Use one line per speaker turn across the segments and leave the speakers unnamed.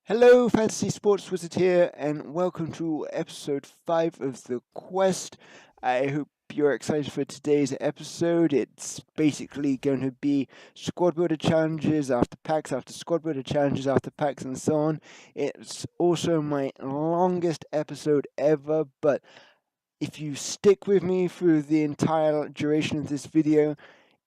Hello, Fantasy Sports Wizard here, and welcome to episode 5 of the quest. I hope you're excited for today's episode. It's basically going to be squad builder challenges after packs, after squad builder challenges after packs, and so on. It's also my longest episode ever, but if you stick with me through the entire duration of this video,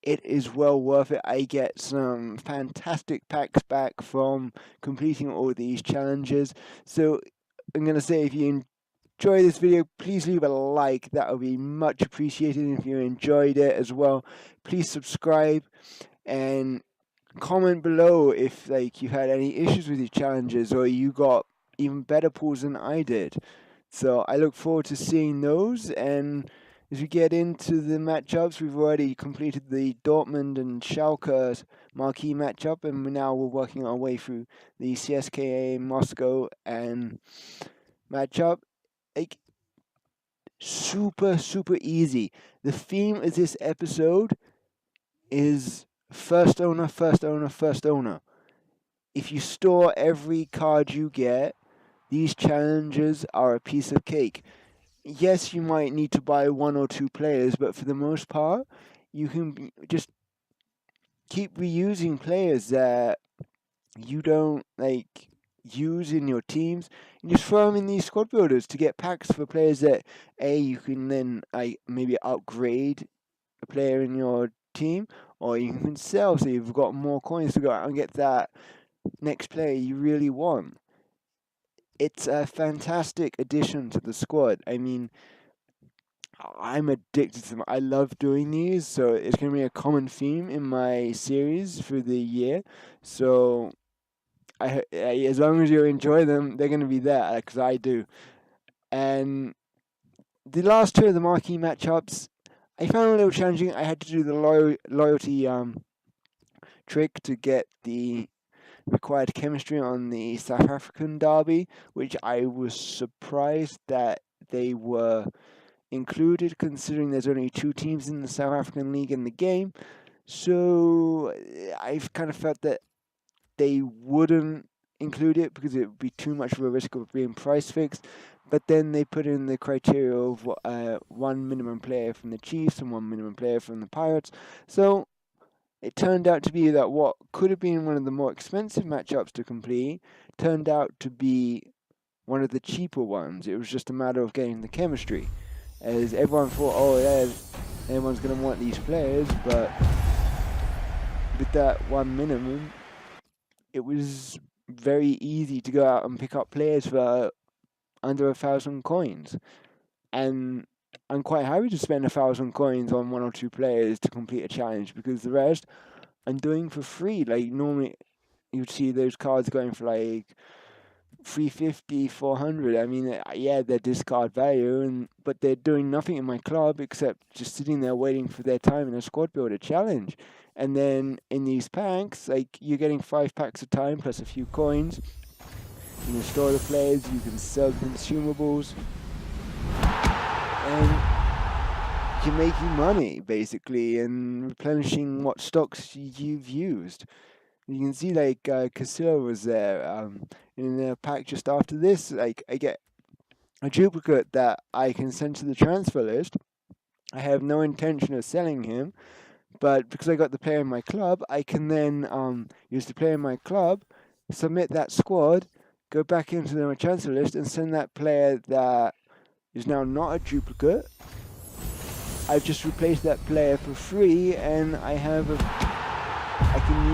it is well worth it. I get some fantastic packs back from completing all these challenges. So I'm going to say, if you enjoy this video, please leave a like. That would be much appreciated. If you enjoyed it as well, please subscribe and comment below if you had any issues with these challenges or you got even better pulls than I did. So I look forward to seeing those. And as we get into the matchups, we've already completed the Dortmund and Schalke marquee matchup, and now we're working our way through the CSKA Moscow and matchup. Like, super easy. The theme of this episode is first owner, first owner, first owner. If you store every card you get, these challenges are a piece of cake. Yes, you might need to buy one or two players, but for the most part, you can just keep reusing players that you don't use in your teams, and just throw them in these squad builders to get packs for players that you can then maybe upgrade a player in your team, or you can sell so you've got more coins to go out and get that next player you really want. It's a fantastic addition to the squad. I mean, I'm addicted to them. I love doing these, so it's going to be a common theme in my series for the year. So as long as you enjoy them, they're going to be there, because I do. And the last two of the marquee matchups, I found a little challenging. I had to do the loyalty trick to get the required chemistry on the South African derby, which I was surprised that they were included, considering there's only two teams in the South African League in the game. So I've kind of felt that they wouldn't include it because it would be too much of a risk of being price fixed. But then they put in the criteria of one minimum player from the Chiefs and one minimum player from the Pirates. So it turned out to be that what could have been one of the more expensive matchups to complete turned out to be one of the cheaper ones. It was just a matter of getting the chemistry, as everyone thought, oh yeah, everyone's going to want these players, but with that one minimum, it was very easy to go out and pick up players for under 1,000 coins. And I'm quite happy to spend 1,000 coins on one or two players to complete a challenge, because the rest I'm doing for free. Like, normally you'd see those cards going for like 350, 400. I mean, yeah, they're discard value, but they're doing nothing in my club except just sitting there waiting for their time in a squad builder challenge. And then in these packs, you're getting 5 packs of time plus a few coins. You can store the players, you can sell consumables, and you're making money basically and replenishing what stocks you've used. You can see Casilla was there in the pack just after this. I get a duplicate that I can send to the transfer list. I have no intention of selling him, but because I got the player in my club, I can then use the player in my club, submit that squad, go back into the transfer list, and send that player that is now not a duplicate. I've just replaced that player for free, and I can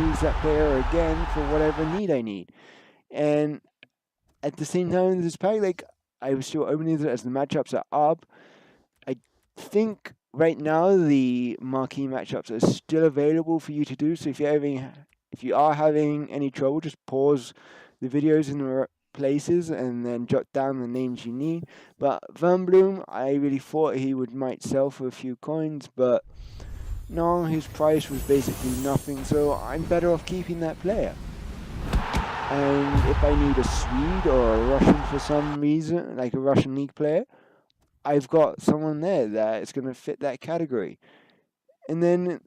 use that player again for whatever need I need. And at the same time, this pack, I was still opening it as the matchups are up. I think right now the marquee matchups are still available for you to do. So if you are having any trouble, just pause the videos in the places and then jot down the names you need. But Van Bloom, I really thought he might sell for a few coins, but no, his price was basically nothing, so I'm better off keeping that player. And if I need a Swede or a Russian for some reason, like a Russian league player, I've got someone there that is going to fit that category. And then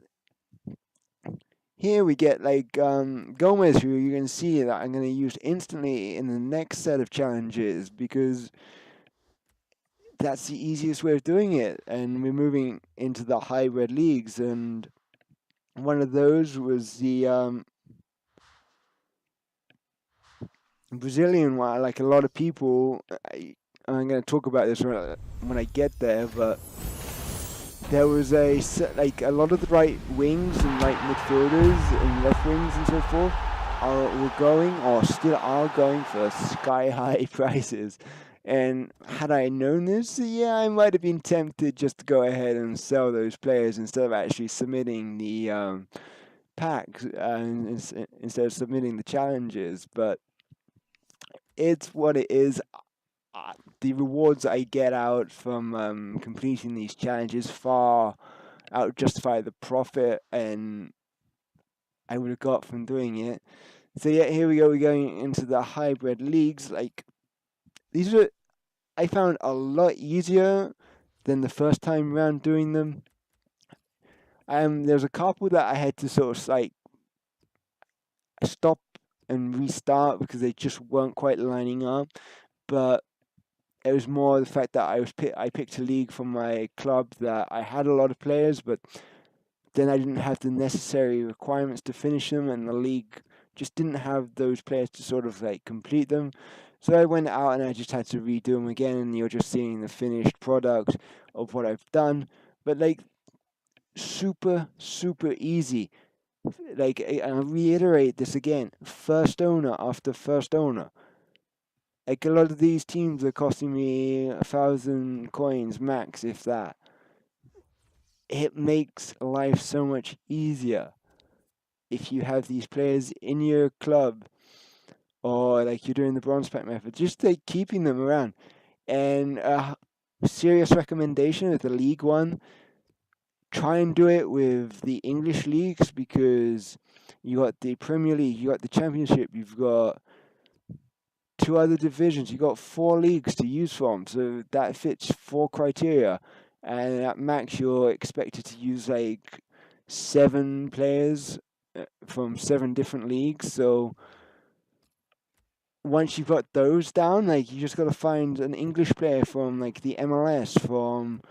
Here we get like Gomez, who you're going to see that I'm going to use instantly in the next set of challenges because that's the easiest way of doing it. And we're moving into the hybrid leagues, and one of those was the Brazilian one. Like a lot of people, I'm going to talk about this when I get there, but there was like a lot of the right wings and right midfielders and left wings and so forth were going or still are going for sky high prices. And had I known this, yeah, I might have been tempted just to go ahead and sell those players instead of actually submitting the packs instead of submitting the challenges. But it's what it is. The rewards I get out from completing these challenges far out justify the profit and I would have got from doing it. So yeah, here we go. We're going into the hybrid leagues. Like these are, I found a lot easier than the first time around doing them. There's a couple that I had to sort of like stop and restart because they just weren't quite lining up. But it was more the fact that I picked a league from my club that I had a lot of players, but then I didn't have the necessary requirements to finish them, and the league just didn't have those players to sort of like complete them. So I went out and I just had to redo them again, and you're just seeing the finished product of what I've done. But like super, super easy. Like I'll reiterate this again: first owner after first owner. Like a lot of these teams are costing me 1,000 coins max, if that. It makes life so much easier if you have these players in your club or like you're doing the bronze pack method, just like keeping them around. And a serious recommendation with the League One, try and do it with the English leagues because you got the Premier League, you got the Championship, you've got two other divisions, you got 4 leagues to use from, so that fits 4 criteria. And at max, you're expected to use like 7 players from 7 different leagues. So once you've got those down, like you just got to find an English player from like the MLS, from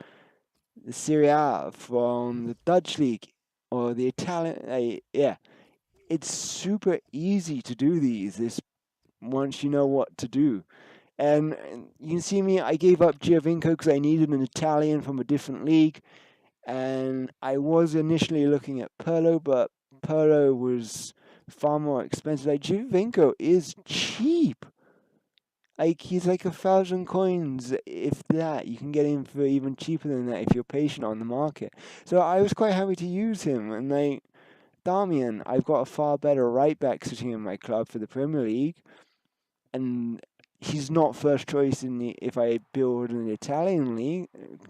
the Serie A, from the Dutch league, or the Italian. Yeah, it's super easy to do these. This once you know what to do. And you can see me, I gave up Giovinco because I needed an Italian from a different league. And I was initially looking at Pirlo, but Pirlo was far more expensive. Like, Giovinco is cheap. Like, he's like 1,000 coins, if that. You can get him for even cheaper than that if you're patient on the market. So I was quite happy to use him. And like, Damian, I've got a far better right back sitting in my club for the Premier League. And he's not first choice if I build an Italian league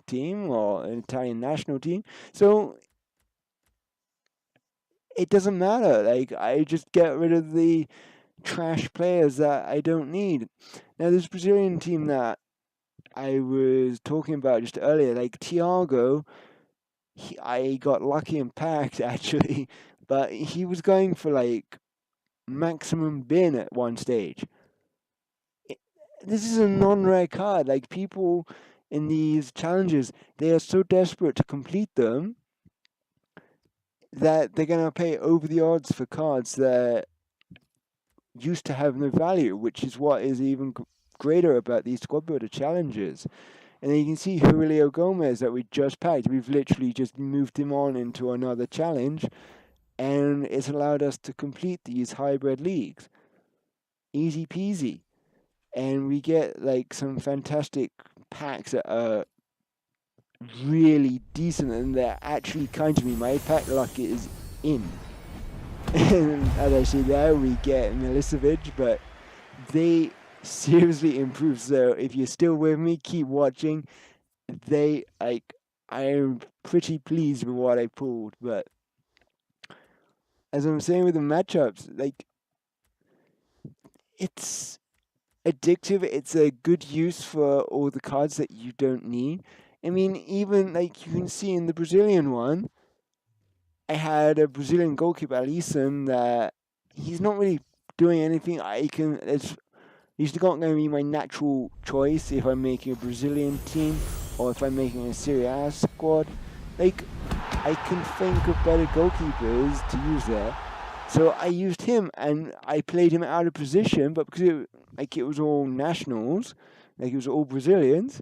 team or an Italian national team. So it doesn't matter. Like I just get rid of the trash players that I don't need. Now this Brazilian team that I was talking about just earlier, like Thiago, I got lucky and packed actually, but he was going for like maximum bin at one stage. This is a non-rare card. Like people in these challenges, they are so desperate to complete them that they're gonna pay over the odds for cards that used to have no value, which is what is even greater about these squad builder challenges. And then you can see Julio Gomez that we just packed. We've literally just moved him on into another challenge, and it's allowed us to complete these hybrid leagues. Easy peasy. And we get like some fantastic packs that are really decent and they're actually kind to me. My pack luck is in. And as I say there, we get Milicevic, but they seriously improve. So if you're still with me, keep watching. They like I'm pretty pleased with what I pulled, but as I'm saying with the matchups, like it's addictive. It's a good use for all the cards that you don't need. I mean, even like you can see in the Brazilian one, I had a Brazilian goalkeeper, Alisson, that he's not really doing anything. He's not going to be my natural choice if I'm making a Brazilian team or if I'm making a Serie A squad. Like, I can think of better goalkeepers to use there. So I used him and I played him out of position, but because it was all nationals, like it was all Brazilians,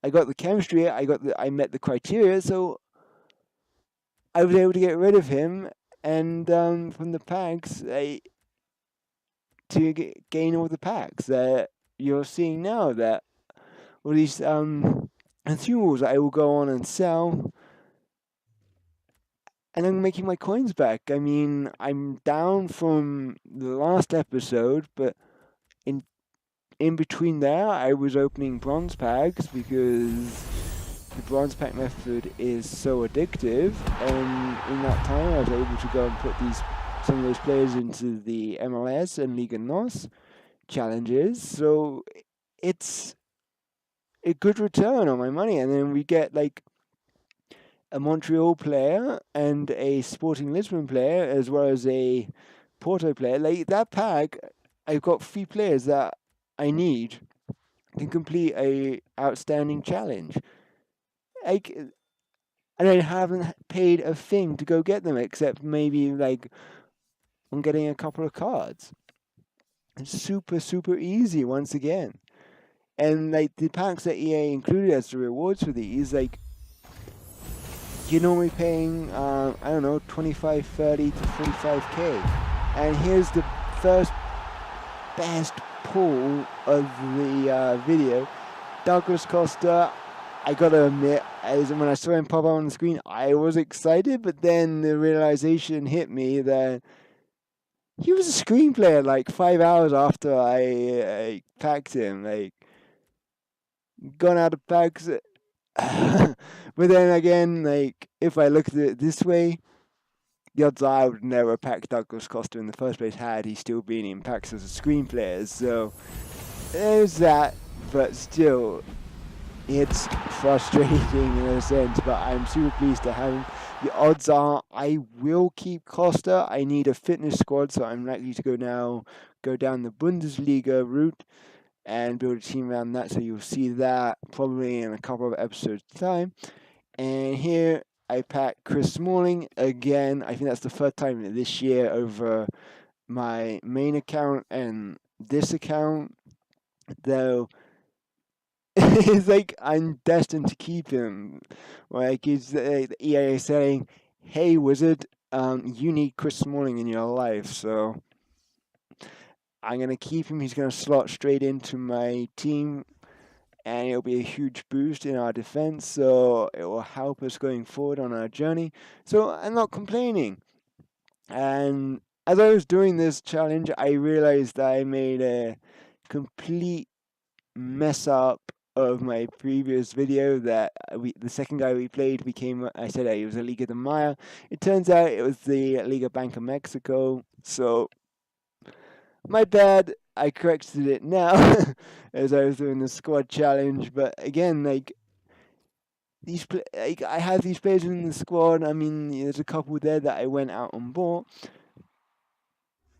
I got the chemistry, I met the criteria, so I was able to get rid of him and from the packs gain all the packs that you're seeing now. That all these consumables I will go on and sell, and I'm making my coins back. I mean, I'm down from the last episode, but in in between there, I was opening bronze packs because the bronze pack method is so addictive, and in that time, I was able to go and put some of those players into the MLS and Liga NOS challenges. So it's a good return on my money, and then we get like a Montreal player and a Sporting Lisbon player, as well as a Porto player. Like that pack, I've got 3 players that I need to complete a outstanding challenge. Like, and I haven't paid a thing to go get them, except maybe like I'm getting a couple of cards. It's super, super easy once again. And like the packs that EA included as the rewards for these, like you're normally paying, I don't know, 25, 30 to 45k. And here's the first best pull of the video. Douglas Costa, I gotta admit, when I saw him pop up on the screen, I was excited, but then the realization hit me that he was a screen player like 5 hours after I packed him. Like, gone out of packs. But then again, like, if I look at it this way, the odds are I would never pack Douglas Costa in the first place had he still been in packs as a screen player. So there's that, but still, it's frustrating in a sense, but I'm super pleased to have him. The odds are I will keep Costa. I need a fitness squad, so I'm likely to go down the Bundesliga route and build a team around that. So you'll see that probably in a couple of episodes' time. And here I pack Chris Smalling again. I think that's the third time this year over my main account and this account, though. It's like I'm destined to keep him. Like it's the EA saying, "Hey Wizard, you need Chris Smalling in your life, so I'm gonna keep him. He's gonna slot straight into my team, and it'll be a huge boost in our defense. So it will help us going forward on our journey. So I'm not complaining. And as I was doing this challenge, I realized that I made a complete mess up of my previous video that the second guy we played became, I said he was a Liga de Maya. It turns out it was the Liga Bank of Mexico. So my bad. I corrected it now as I was doing the squad challenge. But again, like I have these players in the squad. I mean, there's a couple there that I went out and bought,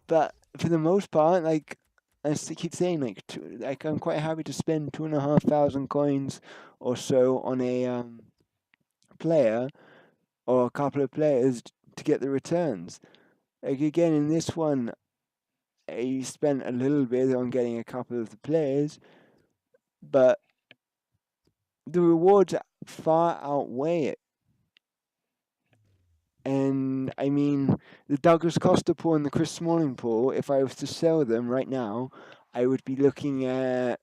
but for the most part, like I keep saying, like I'm quite happy to spend 2,500 coins or so on a player or a couple of players to get the returns. Like again, in this one, I spent a little bit on getting a couple of the players, but the rewards far outweigh it. And I mean, the Douglas Costa pool and the Chris Smalling pool, if I was to sell them right now, I would be looking at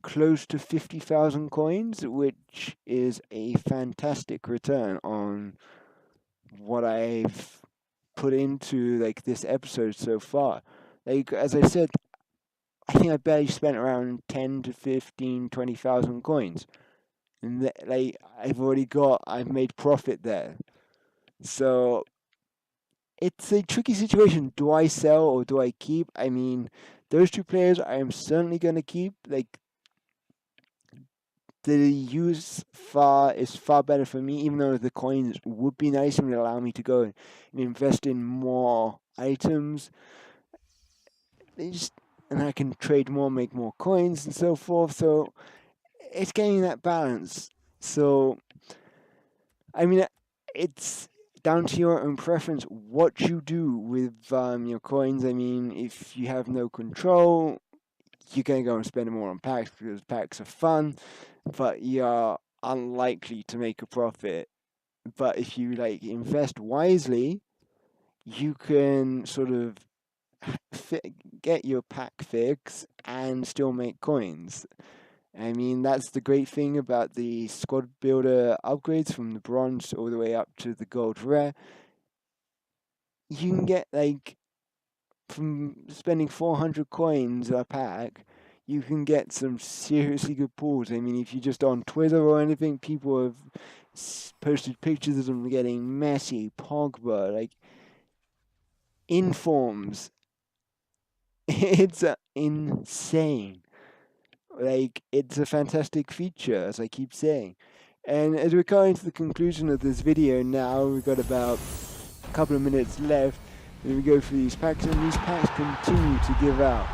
close to 50,000 coins, which is a fantastic return on what I've put into like this episode so far. Like as I said, I think I barely spent around 10 to 15, 20,000 coins. And like I've made profit there. So it's a tricky situation. Do I sell or do I keep? I mean, those 2 players I am certainly going to keep. Like, the use is far better for me, even though the coins would be nice and would allow me to go and invest in more items. And I can trade more, make more coins, and so forth. So it's getting that balance. So, I mean, it's down to your own preference what you do with your coins. I mean, if you have no control, you're going to go and spend more on packs because packs are fun, but you're unlikely to make a profit. But if you invest wisely, you can sort of get your pack fix and still make coins. I mean, that's the great thing about the squad builder upgrades from the bronze all the way up to the gold rare. You can get from spending 400 coins a pack, you can get some seriously good pulls. I mean, if you're just on Twitter or anything, people have posted pictures of them getting Messi, Pogba, informs. It's insane. It's a fantastic feature, as I keep saying. And as we're coming to the conclusion of this video now, we've got about a couple of minutes left. And we go through these packs, and these packs continue to give out.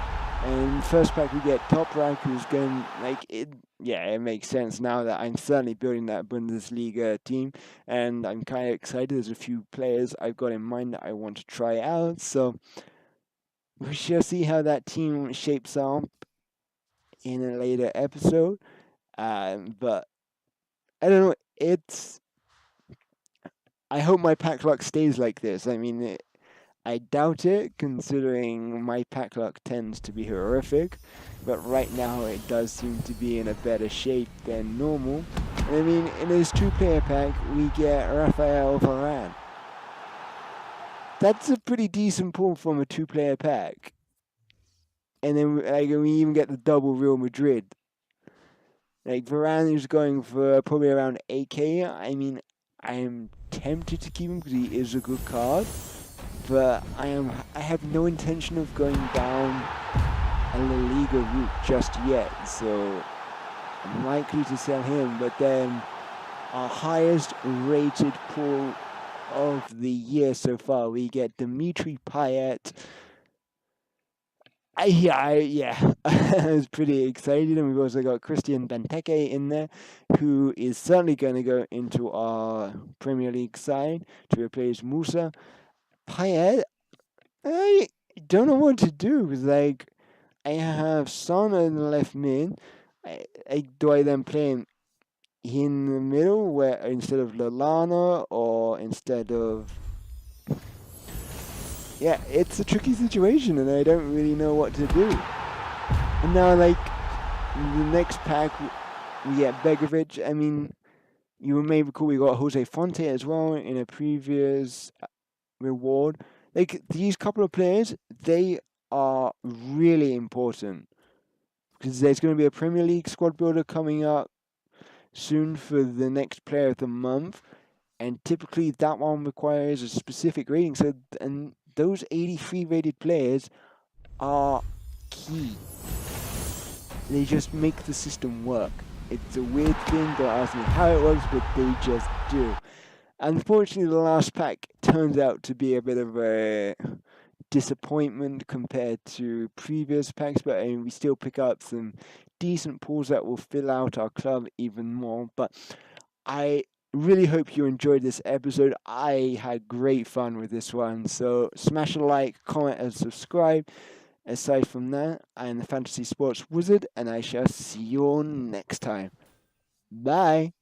And first pack we get Top Rank, who's going, it makes sense now that I'm certainly building that Bundesliga team. And I'm kind of excited. There's a few players I've got in mind that I want to try out. So we shall see how that team shapes up in a later episode. But I don't know. I hope my pack luck stays like this. I mean, I doubt it, considering my pack luck tends to be horrific. But right now, it does seem to be in a better shape than normal. And I mean, in this two-player pack, we get Raphael Varane. That's a pretty decent pull from a two-player pack. And then we even get the double Real Madrid. Varane is going for probably around 8k. I mean, I am tempted to keep him because he is a good card, but I have no intention of going down a La Liga route just yet. So I'm likely to sell him. But then our highest rated pull of the year so far, we get Dimitri Payet. I was pretty excited, and we've also got Christian Benteke in there, who is certainly going to go into our Premier League side to replace Musa. Payet, I don't know what to do, because I have Son in the left mid. Do I then play him in the middle where instead of Lallana, or instead of... Yeah, it's a tricky situation, and I don't really know what to do. And now, the next pack, we get Begovic. I mean, you may recall we got Jose Fonte as well in a previous reward. These couple of players, they are really important. Because there's going to be a Premier League squad builder coming up soon for the next player of the month. And typically that one requires a specific rating. And those 83 rated players are key. They just make the system work. It's a weird thing, don't ask me how it works, but they just do. Unfortunately, the last pack turns out to be a bit of a disappointment compared to previous packs, but we still pick up some decent pulls that will fill out our club even more. But I really hope you enjoyed this episode. I had great fun with this one. So smash a like, comment, and subscribe. Aside from that, I am the Fantasy Sports Wizard, and I shall see you all next time. Bye.